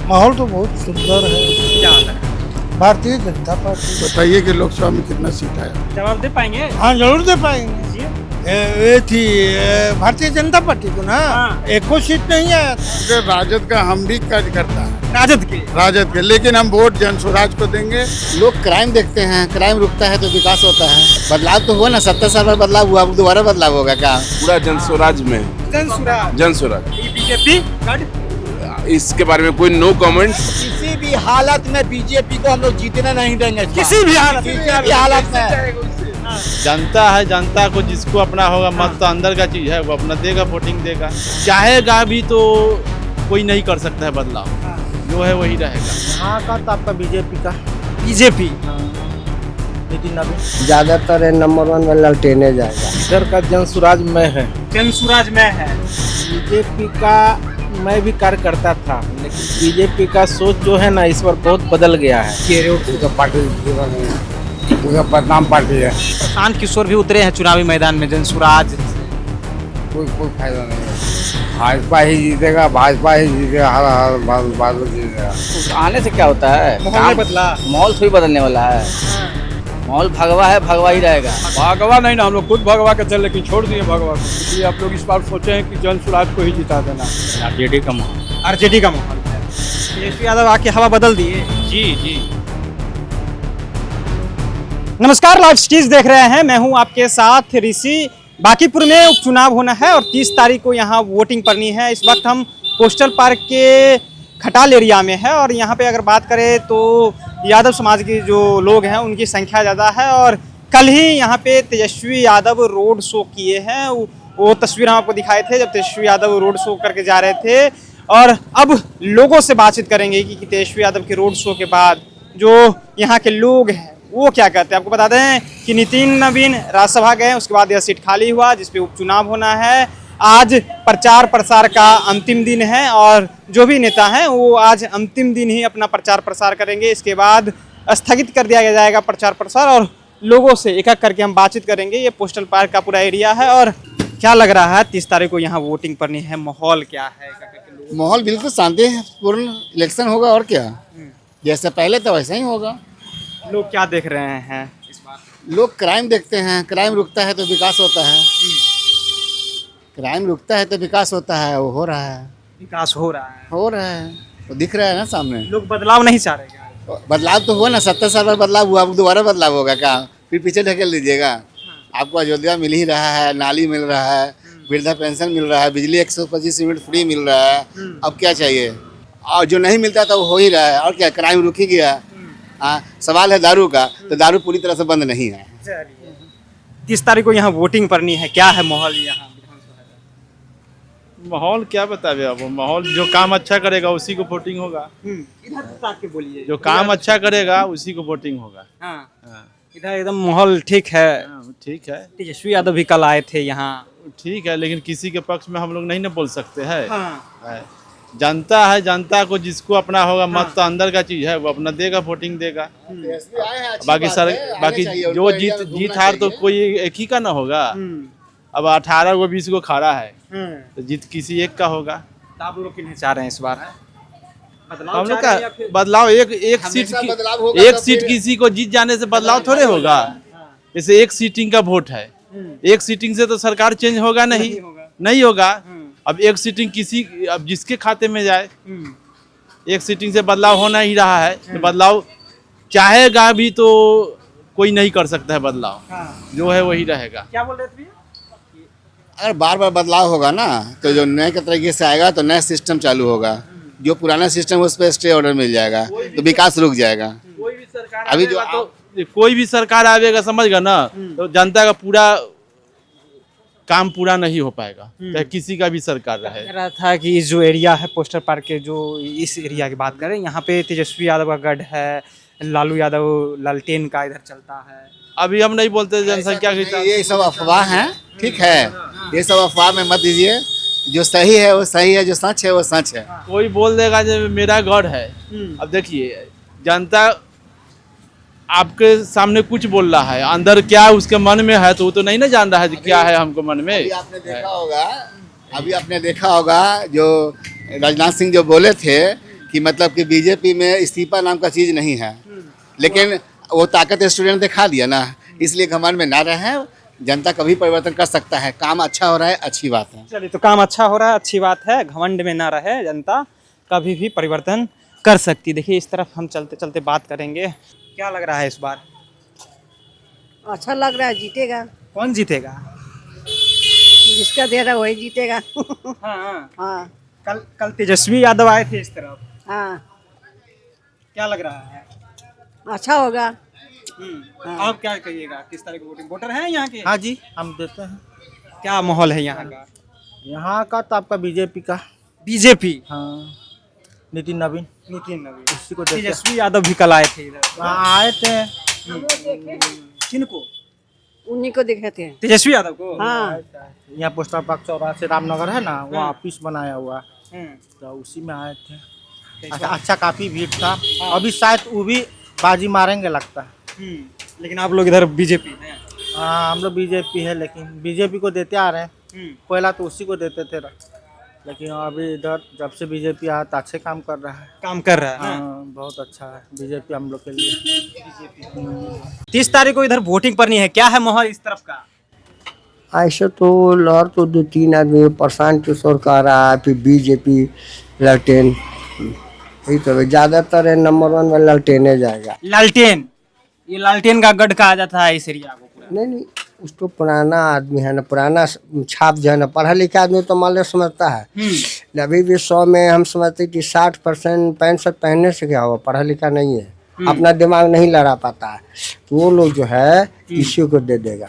माहौल तो बहुत सुंदर है। क्या हाल है? भारतीय जनता पार्टी। बताइए कि लोकसभा में कितना सीट आया। जवाब दे पाएंगे? हाँ जरूर दे पाएंगे। ये थी भारतीय जनता पार्टी को ना हाँ। एक को सीट नहीं आया था। राजद का हम भी कार्यकर्ता है, राजद के लेकिन हम वोट जन स्वराज को देंगे। लोग क्राइम देखते हैं, क्राइम रुकता है तो विकास होता है। बदलाव तो हुआ ना, 70 साल बाद बदलाव हुआ, अब दोबारा बदलाव होगा क्या? पूरा जन स्वराज में जन स्वराज बीजेपी इसके बारे में कोई नो कमेंट। किसी भी हालत में बीजेपी को हम लोग जीतना नहीं देंगे। किसी भी हालत में जनता है, जनता को जिसको अपना होगा मत तो अंदर का चीज है, वो अपना देगा, वोटिंग देगा। चाहेगा भी तो कोई नहीं कर सकता है बदलाव, जो है वही रहेगा। हाँ का तो आपका बीजेपी का बीजेपी ज्यादातर नंबर 1 में ललटेने जाएगा। इधर का जन स्वराज में है। जन स्वराज में है। बीजेपी का मैं भी कार्य करता था, लेकिन बीजेपी का सोच जो है ना इस बार बहुत बदल गया है। पूरा बदनाम पार्टी है, प्रशांत किशोर भी उतरे हैं चुनावी मैदान में जन स्वराज। कोई फायदा नहीं है। भाजपा ही जीतेगा, भाजपा ही जीतेगा, हर बार जीतेगा। आने से क्या होता है? माहौल नहीं बदला। माहौल थोड़ी बदलने वाला है। माहौल भगवा है, भगवा ही रहेगा। भगवा नहीं ना, हम लोग खुद भगवा के चल, लेकिन छोड़ दिए भगवा को। इसलिए आप लोग इस बार सोचे हैं कि जन स्वराज को ही जिता देना। आरजेडी का माहौल है। तेजस्वी यादव आके हवा बदल दिए। जी नमस्कार, लाइव स्टीज देख रहे हैं। मैं हूं आपके साथ ऋषि। बांकीपुर में उपचुनाव होना है और 30 तारीख को यहां वोटिंग करनी है। इस वक्त हम पोस्टल पार्क के खटाल एरिया में है और यहाँ पे अगर बात करें तो यादव समाज के जो लोग हैं उनकी संख्या ज़्यादा है और कल ही यहाँ पे तेजस्वी यादव रोड शो किए हैं। वो तस्वीर हम आपको दिखाए थे जब तेजस्वी यादव रोड शो करके जा रहे थे। और अब लोगों से बातचीत करेंगे कि तेजस्वी यादव के रोड शो के बाद जो यहाँ के लोग हैं वो क्या कहते हैं। आपको बता दें कि नितिन नवीन राज्यसभा गए, उसके बाद यह सीट खाली हुआ जिसपे उपचुनाव होना है। आज प्रचार प्रसार का अंतिम दिन है और जो भी नेता हैं वो आज अंतिम दिन ही अपना प्रचार प्रसार करेंगे। इसके बाद स्थगित कर दिया जाएगा प्रचार प्रसार और लोगों से एक एक करके हम बातचीत करेंगे। ये पोस्टल पार्क का पूरा एरिया है और क्या लग रहा है 30 तारीख को यहाँ वोटिंग करनी है, माहौल क्या है? माहौल बिल्कुल शांतिपूर्ण इलेक्शन होगा और क्या, जैसे पहले तो वैसा ही होगा। लोग क्या देख रहे हैं इस बार? लोग क्राइम देखते हैं, क्राइम रुकता है तो विकास होता है। क्राइम रुकता है तो विकास होता है, वो हो रहा है। विकास हो रहा है, वो दिख रहा है ना सामने। लोग बदलाव नहीं चाह रहे क्या? बदलाव तो हुआ ना, 70 साल बाद बदलाव हुआ, अब दोबारा बदलाव होगा क्या? फिर पीछे ढकेल दीजिएगा। आपको अयोध्या मिल ही रहा है, नाली मिल रहा है, वृद्धा पेंशन मिल रहा है, बिजली 125 यूनिट फ्री मिल रहा है। अब क्या चाहिए? और जो नहीं मिलता था वो हो ही रहा है और क्या, क्राइम रुक ही गया। सवाल है दारू का, तो दारू पूरी तरह से बंद नहीं है। 30 तारीख को यहाँ वोटिंग करनी है, क्या है माहौल यहाँ? माहौल क्या बतावे, अब माहौल जो काम अच्छा करेगा उसी को वोटिंग होगा। इधर ताके बोलिए। जो काम अच्छा करेगा उसी को वोटिंग होगा। हाँ। इधर एकदम माहौल ठीक है। ठीक है, तेजस्वी यादव भी कल आए थे यहाँ। ठीक है, लेकिन किसी के पक्ष में हम लोग नहीं ना बोल सकते हैं। हाँ। जनता है, जनता को जिसको अपना होगा मत तो अंदर का चीज है, वो अपना देगा, वोटिंग देगा। बाकी जो जीत हार तो कोई एक ही का ना होगा। अब 18 को 20 को खड़ा है तो जीत किसी एक का होगा। तो आप लोग किन्हें चाह रहे हैं इस बार? हम लोग का बदलाव एक सीट किसी को जीत जाने से बदलाव थोड़े होगा। जैसे एक सीटिंग का वोट है, एक सीटिंग से तो सरकार चेंज होगा नहीं होगा। अब एक सीटिंग अब जिसके खाते में जाए, एक सीटिंग से बदलाव होना ही रहा है। तो बदलाव चाहेगा भी तो कोई नहीं कर सकता है बदलाव, जो है वही रहेगा। क्या बोल रहे थे? अगर बार बार बदलाव होगा ना तो जो नए के तरीके से आएगा तो नया सिस्टम चालू होगा। जो पुराना सिस्टम उस पर स्टे ऑर्डर मिल जाएगा तो विकास रुक जाएगा। कोई भी सरकार आवेगा समझगा ना, तो जनता का पूरा काम पूरा नहीं हो पाएगा, चाहे किसी का भी सरकार रहे। कह रहा था कि इस जो एरिया है पोस्टर पार्क के, जो इस एरिया की बात करें, यहाँ पे तेजस्वी यादव का गढ़ है, लालू यादव लालटेन का इधर चलता है। अभी हम नहीं बोलते जनसंख्या के हिसाब। ये सब अफवाह हैं, ठीक है, ये सब अफवाह में मत दीजिए। जो सही है वो सही है, जो सच है वो सच है। कोई बोल देगा जो मेरा गढ़ है। अब देखिए, जनता आपके सामने कुछ बोल रहा है, अंदर क्या उसके मन में है तो वो तो नहीं ना जान रहा है क्या है हमको मन में। अभी आपने देखा होगा जो राजनाथ सिंह जो बोले थे कि मतलब कि बीजेपी में इस्तीफा नाम का चीज़ नहीं है, लेकिन वो ताकत स्टूडेंट दिखा दिया ना, इसलिए घमंड में ना रहे। जनता कभी परिवर्तन कर सकता है, काम अच्छा हो रहा है, अच्छी बात है। चलिए, तो काम अच्छा हो रहा है, अच्छी बात है। घमंड में ना रहे, जनता कभी भी परिवर्तन कर सकती। देखिए, इस तरफ हम चलते चलते बात करेंगे। क्या लग रहा है इस बार? अच्छा लग रहा है, जीतेगा। कौन जीतेगा? जिसका दे रहा है वही जीतेगा। हाँ, हाँ कल तेजस्वी यादव आए थे इस तरफ, हाँ, क्या लग रहा है? अच्छा होगा। आप क्या कहिएगा, किस तरह की वोटिंग? वोटर हैं यहाँ के? हाँ जी, हम देते हैं। क्या माहौल है यहाँ का? यहाँ का तो आपका बीजेपी का। बीजेपी। हाँ, नितिन नवीन उसी को देते हैं। तेजस्वी यादव भी कल आए थे इधर। आए थे। किनको? उन्हीं को देखे थे। तेजस्वी यादव को? हाँ, यहाँ पोस्टर पार्क चौराहे से रामनगर है ना, वहाँ ऑफिस बनाया हुआ, तो उसी में आए थे। अच्छा काफी भीड़ था। अभी शायद वो भी बाजी मारेंगे लगता है। लेकिन आप लोग इधर बीजेपी हैं? हाँ, हम लोग बीजेपी है, लेकिन बीजेपी को देते आ रहे हैं। पहला तो उसी को देते थे, लेकिन अभी इधर जब से बीजेपी आया तो अच्छे काम कर रहा है। काम कर रहा है ना? हाँ, बहुत अच्छा है बीजेपी हम लोग के लिए। 30 तारीख को इधर वोटिंग करनी है, क्या है माहौल इस तरफ का? ऐसे तो लहर तो 2-3 आदमी, प्रशांत किशोर कह रहा है, फिर बीजेपी लालटेन, यही तो ज्यादातर नंबर 1 में लालटेन जाएगा। लालटेन? ये लालटेन का गढ़ कहा जाता है इस एरिया को पूरा। नहीं, उसको पुराना आदमी है ना, पुराना छाप जो है ना, पढ़ा लिखा आदमी तो मान लो समझता है। अभी भी 100 में हम समझते कि 60% 65 पहनने से क्या हुआ, पढ़ा लिखा नहीं है, अपना दिमाग नहीं लड़ा पाता है, तो वो लोग जो है इसी को दे देगा,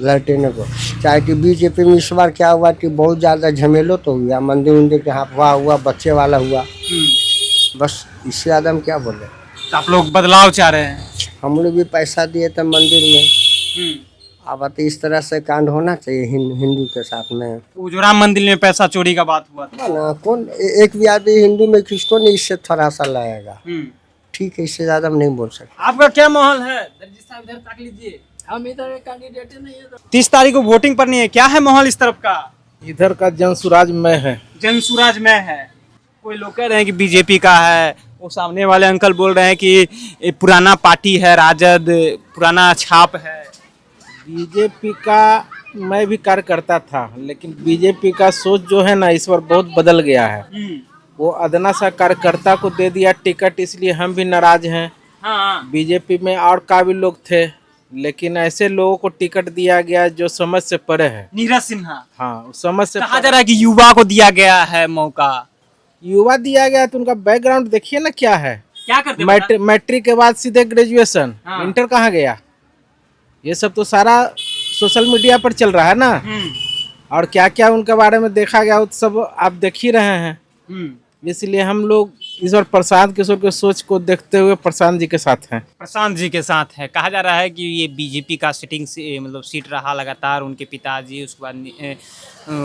लालटेन को। चाहे कि बीजेपी में इस बार क्या हुआ कि बहुत ज़्यादा झमेलो तो हुआ, मंदिर उन्दिर के यहाँ हुआ, बच्चे वाला हुआ, बस इससे ज़्यादा हम क्या बोले। तो आप लोग बदलाव चाह रहे हैं? हम लोग भी पैसा दिए थे मंदिर में, अब तो इस तरह से कांड होना चाहिए हिंदू के साथ में। वो जो राम मंदिर में पैसा चोरी का बात हुआ था ना, कौन एक भी आदमी हिंदू में किसको नहीं इससे थोड़ा सा लाएगा। ठीक है, इससे ज्यादा हम नहीं बोल सकते। आपका क्या माहौल है? इधर ताक लीजिए, हम इधर कैंडिडेट नहीं है। 30 तारीख को वोटिंग करनी है, क्या है माहौल इस तरफ का? इधर का जनसुराज में है। जनसुराज में है। कोई लोग कह रहे हैं कि बीजेपी का है, वो सामने वाले अंकल बोल रहे हैं कि ये पुराना पार्टी है, राजद पुराना छाप है। बीजेपी का मैं भी कार्य करता था, लेकिन बीजेपी का सोच जो है ना इस बार बहुत बदल गया है। वो अदना सा कार्यकर्ता को दे दिया टिकट, इसलिए हम भी नाराज हैं। हाँ। बीजेपी में और काबिल लोग थे, लेकिन ऐसे लोगों को टिकट दिया गया जो समझ से परे है। नीरज सिन्हा। हाँ, समझ से कहा जा रहा है कि युवा को दिया गया है मौका। युवा दिया गया तो उनका बैकग्राउंड देखिए ना क्या है। क्या करते? मैट्रिक के बाद सीधे ग्रेजुएशन। हाँ। इंटर कहाँ गया? ये सब तो सारा सोशल मीडिया पर चल रहा है ना, और क्या क्या उनके बारे में देखा गया वो सब आप देख ही रहे हैं। इसलिए हम लोग इस बार प्रशांत किशोर के सोच को देखते हुए प्रशांत जी के साथ हैं। प्रशांत जी के साथ है। कहा जा रहा है कि ये बीजेपी का सिटिंग से मतलब सीट रहा लगातार, उनके पिताजी, उसके बाद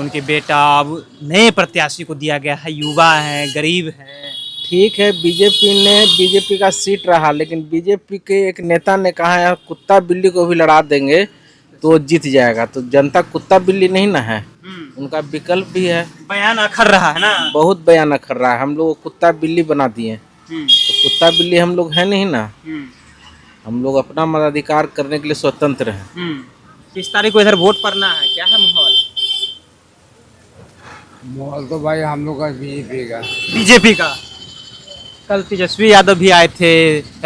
उनके बेटा, अब नए प्रत्याशी को दिया गया है, युवा है, गरीब है। ठीक है, बीजेपी का सीट रहा, लेकिन बीजेपी के एक नेता ने कहा है कुत्ता बिल्ली को भी लड़ा देंगे तो जीत जाएगा। तो जनता कुत्ता बिल्ली नहीं ना है, उनका विकल्प भी है। बयान अखर रहा है ना, बहुत बयान अखर रहा है। हम लोग कुत्ता बिल्ली बना दिए, तो कुत्ता बिल्ली हम लोग है नहीं ना। हम लोग अपना मताधिकार करने के लिए स्वतंत्र हैं। 30 तारीख को इधर वोट पड़ना है, क्या है माहौल? माहौल तो भाई हम लोग का बीजेपी का। कल तेजस्वी यादव भी आए थे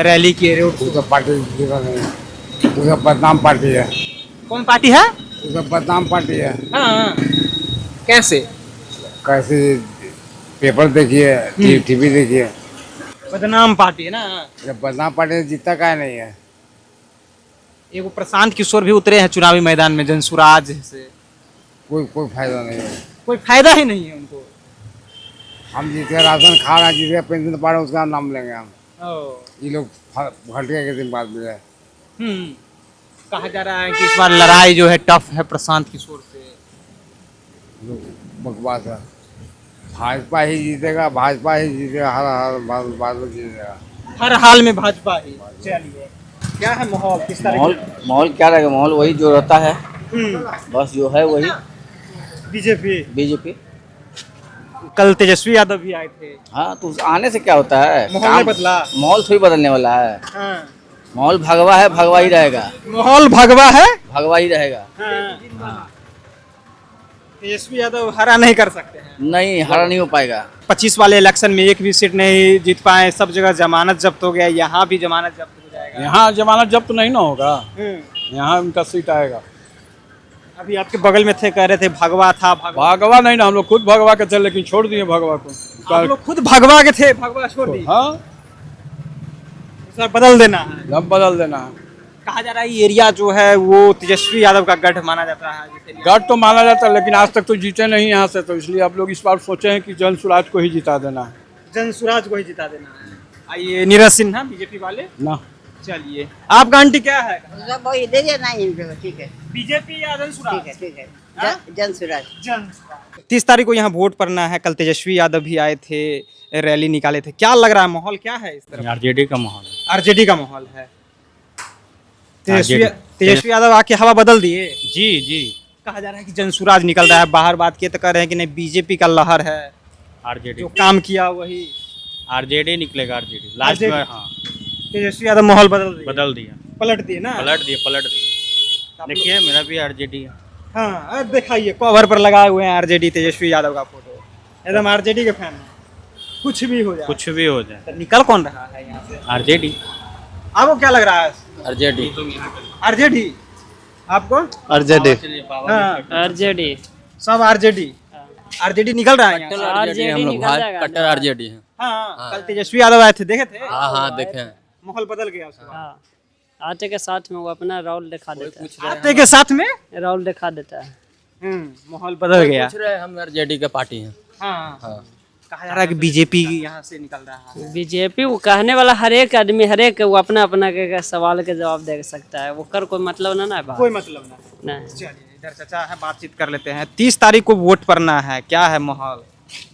रैली के रोड। पार्टी बदनाम पार्टी है। कौन पार्टी है? बदनाम पार्टी है। हाँ। कैसे? कैसे पेपर देखिए, टीवी देखिए, बदनाम पार्टी है ना। जब बदनाम पार्टी जीता का नहीं है। एगो प्रशांत किशोर भी उतरे हैं चुनावी मैदान में जनसुराज से। कोई फायदा नहीं है, कोई फायदा ही नहीं है उनको। हम जिसका राशन खा रहे हैं, जिसका पेंशन पा रहे हैं, उसका नाम लेंगे हम। ये लोग घंटे के दिन बाद मिले। कहा जा रहा है कि इस बार लड़ाई जो है टफ है प्रशांत किशोर से। बकवास है, भाजपा ही जीतेगा, भाजपा ही जीतेगा, हर जीतेगा, हर हाल में भाजपा ही। चलिए, क्या है माहौल? किस तरह माहौल क्या रहेगा? माहौल वही जो रहता है, बस जो है वही बीजेपी। कल तेजस्वी यादव भी आए थे। हाँ तो आने से क्या होता है, माहौल नहीं बदला। माहौल थोड़ी बदलने वाला है। हाँ। माहौल भगवा है, भगवा ही रहेगा। माहौल भगवा है, भगवा ही रहेगा। हाँ। तेजस्वी यादव हरा नहीं कर सकते हैं। नहीं, हरा नहीं हो पाएगा। 25 वाले इलेक्शन में एक भी सीट नहीं जीत पाए, सब जगह जमानत जब्त हो गया, यहाँ भी जमानत जब्त हो जाएगा। यहाँ जमानत जब्त नहीं ना होगा, यहाँ उनका सीट आएगा। अभी आपके बगल में थे, कह रहे थे भगवा था। भगवा नहीं ना, हम लोग खुद भगवा के थे, लेकिन छोड़ दिए भगवा को। आप लोग खुद भगवा के थे, भगवा छोड़ दिए। हाँ, सर बदल देना है। अब बदल देना है। कहा जा रहा है ये एरिया जो है वो तेजस्वी यादव का गढ़ माना जाता है। गढ़ तो माना जाता है, लेकिन आज तक तो जीते नहीं यहाँ से, तो इसलिए आप लोग इस बार सोचे हैं कि जन स्वराज को ही जिता देना है। जन स्वराज को ही जिता देना है। आइए, नीरज सिन्हा बीजेपी वाले ना। चलिए, आपका आंटी क्या है? ठीक है, बीजेपी या जन स्वराज? ठीक है, जन स्वराज। 30 तारीख को यहाँ वोट पड़ना है। कल तेजस्वी यादव भी आए थे, रैली निकाले थे। क्या लग रहा है, माहौल क्या है इस तरफ? आरजेडी का माहौल है। आरजेडी का माहौल है। तेजस्वी यादव आके हवा बदल दिए। जी जी। कहा जा रहा है कि जन स्वराज निकल रहा है, बाहर बात किए तो कह रहे हैं कि नहीं बीजेपी का लहर है, आरजेडी जो काम किया वही आरजेडी निकलेगा। आरजेडी लास्ट में। हाँ, तेजस्वी यादव माहौल बदल दिया, पलट दिए ना। पलट दिए। देखिए, मेरा भी आरजेडी है। हाँ, दिखाइए, कवर पर लगाए हुए हैं आरजेडी तेजस्वी यादव का फोटो। एकदम आरजेडी के फैन है। कुछ भी हो जाए, कुछ भी हो जाए, तो निकल कौन रहा है यहाँ से? आरजेडी। आपको क्या लग रहा है? आरजेडी। आरजेडी। आपको? आरजेडी। आरजेडी। सब आरजेडी। आरजेडी निकल रहा है यहाँ से। आरजेडी हम लोग निकल जाएगा। कट्टर आरजेडी है। हाँ, कल तेजस्वी यादव आए थे, देखे थे? हाँ देखे हैं। माहौल बदल गया उसके बाद। हाँ, आटे के साथ में वो अपना रोल दिखा देता है। आते के साथ में रोल दिखा देता है। माहौल बदल गया। पूछ रहे हैं, हम आरजेडी के पार्टी हैं। हाँ। कहा जा रहा है कि बीजेपी यहाँ से निकल रहा है। बीजेपी वो कहने वाला हर एक आदमी हर एक वो अपना अपना के सवाल के जवाब दे सकता है, वो कर कोई मतलब ना है। कोई मतलब नहीं। चलिए, इधर चाचा है, बातचीत कर लेते हैं। 30 तारीख को वोट पड़ना है, क्या है माहौल?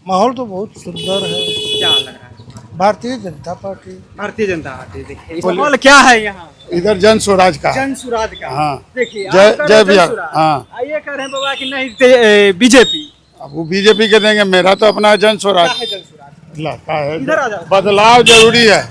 माहौल तो बहुत सुंदर है। क्या लग रहा है? भारतीय जनता पार्टी। भारतीय जनता पार्टी। देखिए माहौल क्या है यहाँ? इधर जन स्वराज का। जन स्वराज का। हाँ। देखिए, जय बिहार। हाँ, आइए कह रहे हैं बाबा कि नहीं बीजेपी। अब वो बीजेपी के देंगे, मेरा तो अपना जन स्वराज का है। इधर आ जाओ। बदलाव जरूरी है,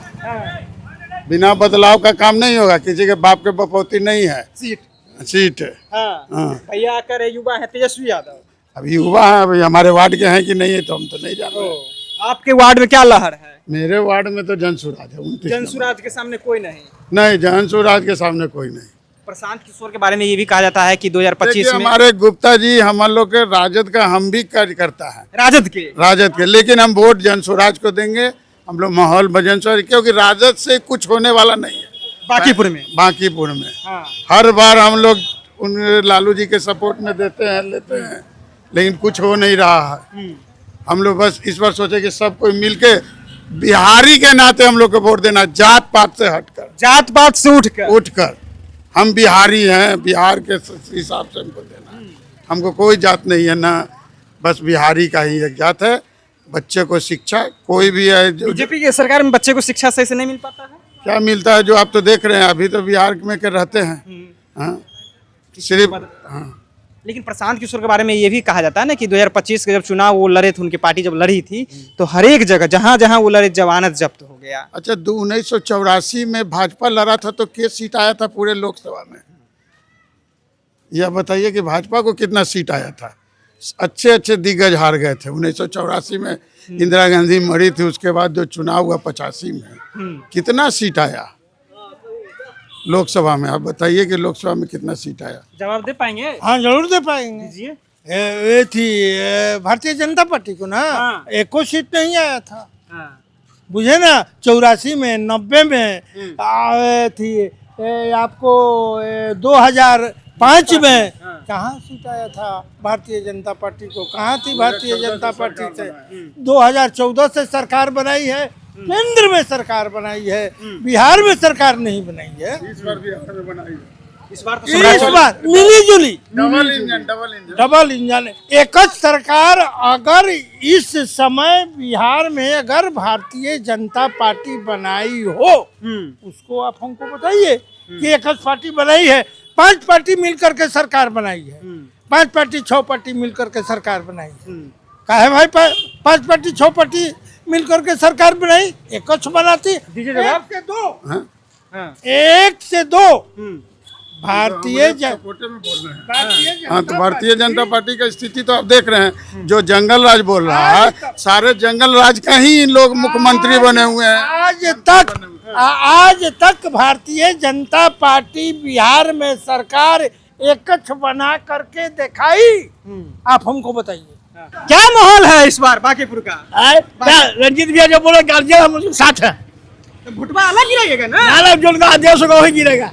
बिना बदलाव का काम नहीं होगा। किसी के बाप के बपौती नहीं है सीट। हाँ। भैया कह रहे युवा है तेजस्वी यादव। अभी युवा है, अभी हमारे वार्ड के हैं कि नहीं है तो हम तो नहीं जानते। आपके वार्ड में क्या लहर है? मेरे वार्ड में तो जन स्वराज है। 29 जन स्वराज के सामने कोई नहीं। नहीं, जन स्वराज के सामने कोई नहीं। प्रशांत किशोर के बारे में ये भी कहा जाता है कि 2025 में हमारे गुप्ता जी हम लोग के राजद का हम भी कार्यकर्ता है। राजद के, लेकिन हम वोट जन स्वराज को देंगे। हम लोग माहौल भजन स्वराज, क्योंकि राजद से कुछ होने वाला नहीं है। बांकीपुर में हाँ। हर बार हम लोग उन लालू जी के सपोर्ट में देते हैं, लेते हैं, लेकिन कुछ हो नहीं रहा है। हम लोग बस इस बार सोचे कि सब कोई मिलके बिहारी के नाते हम लोग को वोट देना, जात पात से हटकर, जात पात से उठकर हम बिहारी हैं, बिहार के हिसाब से हमको देना है। हमको कोई जात नहीं है ना, बस बिहारी का ही एक जात है। बच्चे को शिक्षा कोई भी है। बीजेपी की सरकार में बच्चे को शिक्षा सही से नहीं मिल पाता है। क्या मिलता है, जो आप तो देख रहे हैं, अभी तो बिहार में के रहते हैं। हाँ, सिर्फ। हाँ। लेकिन प्रशांत किशोर के बारे में ये भी कहा जाता है ना कि 2025 के जब चुनाव वो लड़े थे, उनकी पार्टी जब लड़ी थी तो हर एक जगह जहाँ जहाँ वो लड़े जमानत जब्त हो गया। अच्छा, 1984 में भाजपा लड़ा था तो किस सीट आया था पूरे लोकसभा में? यह बताइए कि भाजपा को कितना सीट आया था? अच्छे अच्छे दिग्गज हार गए थे। 1984 में इंदिरा गांधी मरी थी, उसके बाद जो चुनाव हुआ 85 में कितना सीट आया लोकसभा में? आप बताइए कि लोकसभा में कितना सीट आया? जवाब दे पाएंगे? हाँ, जरूर दे पाएंगे। ये थी भारतीय जनता पार्टी को ना, एक को सीट नहीं आया था। बुझे ना, 84 में 90 में थी, आपको 2005 में कहाँ सीट आया था भारतीय जनता पार्टी को? कहाँ थी भारतीय जनता पार्टी से? 2014 से सरकार बनाई है, केंद्र में सरकार बनाई है, बिहार में सरकार नहीं बनाई है। इस बार बिहार में बनाई है। इस बार मिली जुली डबल इंजन एक सरकार। अगर इस समय बिहार में अगर भारतीय जनता पार्टी बनाई हो, उसको आप हमको बताइए कि एक पार्टी बनाई है, 5 पार्टी मिलकर के सरकार बनाई है, 5 पार्टी 6 पार्टी मिलकर के सरकार बनाई है। काहे भाई 5 पार्टी 6 पार्टी मिलकर के सरकार बनाई, एक कुछ बनाती। एक से दो, एक से दो भारतीय हाँ, तो भारतीय जनता पार्टी का स्थिति तो आप देख रहे हैं, जो जंगल राज बोल रहा है, सारे जंगल राज का ही लोग मुख्यमंत्री बने हुए हैं। आज तक भारतीय जनता पार्टी बिहार में सरकार एकच बना करके दिखाई? आप हमको बताइए क्या माहौल है इस बार बांकीपुर का? क्या रंजीत भैया जो बोले गार्जियन हम लोग साथ है, तो भुटवा अलग गिरेगा ना? नाला जो उनका आदेश होगा वही गिरेगा।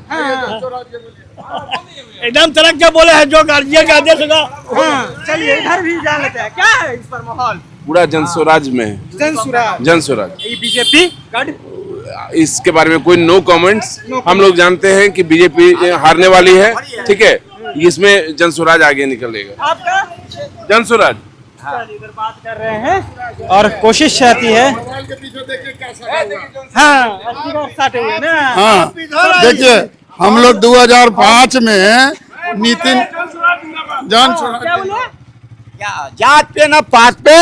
एकदम तरक जो बोले हैं, जो गार्जियन का आदेश होगा। चलिए इधर भी जान लेते हैं, क्या है इस पर माहौल? पूरा जनस्वराज में है। जनसुराज, जनस्वराज। ये बीजेपी गढ़, इसके बारे में कोई नो कमेंट्स। हम लोग जानते हैं कि बीजेपी हारने वाली है, ठीक है, इसमें जनस्वराज आगे निकलेगा। आपका जनस्वराज। इधर बात कर रहे हैं और कोशिश रहती है। हाँ, हाँ, देखिए हम लोग 2005 में नितिन जात पे ना पात पे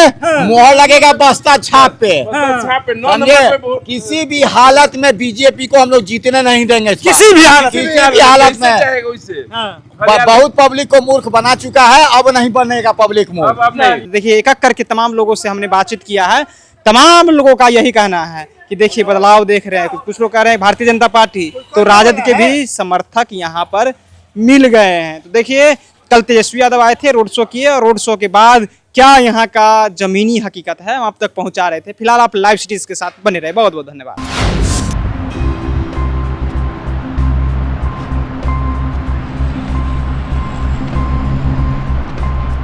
मोहर लगेगा, बस्ता छाप पे। समझे? किसी भी हालत में बीजेपी को हम लोग जीतने नहीं देंगे। किसी भी हालत में बहुत पब्लिक को मूर्ख बना चुका है, अब नहीं बनेगा पब्लिक मूर्ख। देखिए एक एक करके तमाम लोगों से हमने बातचीत किया है, तमाम लोगों का यही कहना है कि देखिए बदलाव देख रहे हैं। कुछ लोग कह रहे हैं भारतीय जनता पार्टी, तो राजद के भी समर्थक यहाँ पर मिल गए हैं। तो देखिए कल तेजस्वी यादव आए थे, रोड शो किए, और रोड शो के बाद क्या यहाँ का जमीनी हकीकत है हम आप तक पहुँचा रहे थे। फिलहाल आप लाइव सिटीज के साथ बने रहे। बहुत बहुत धन्यवाद।